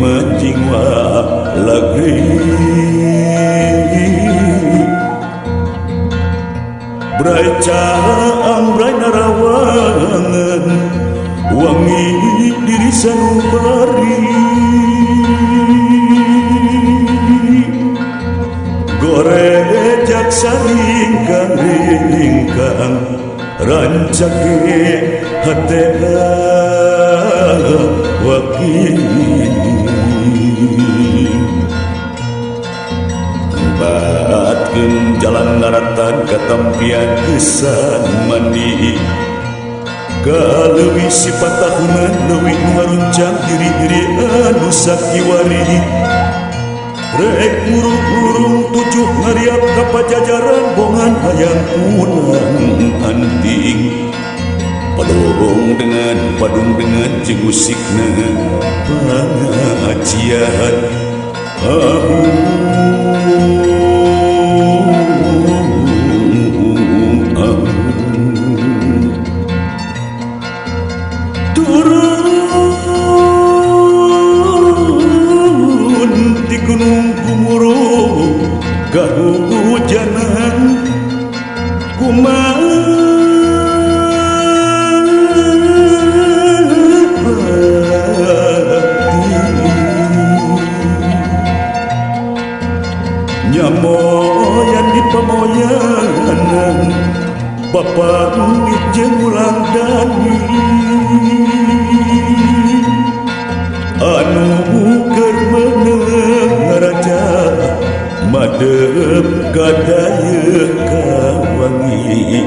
menjingwa lagi brai caang brai narawangan wangi diri sanubari gorejak saringkang ringkang rancake hatena wakil batkeun jalan naratan katampian kesan mandi kaleuwih sifat tahunan leuwih ngaruncang diri-diri anu sakiwari rek murung-murung tujuh ngariap ka pajajaran bongan hayang punang anting padung dengan jegusikna pengajian turun di gunung Gumurung kahujanan kumaha nyamoyan di pamoyanan bapak jeung ulang dani anu keur meunang ngaraja madep kadaya ka wangi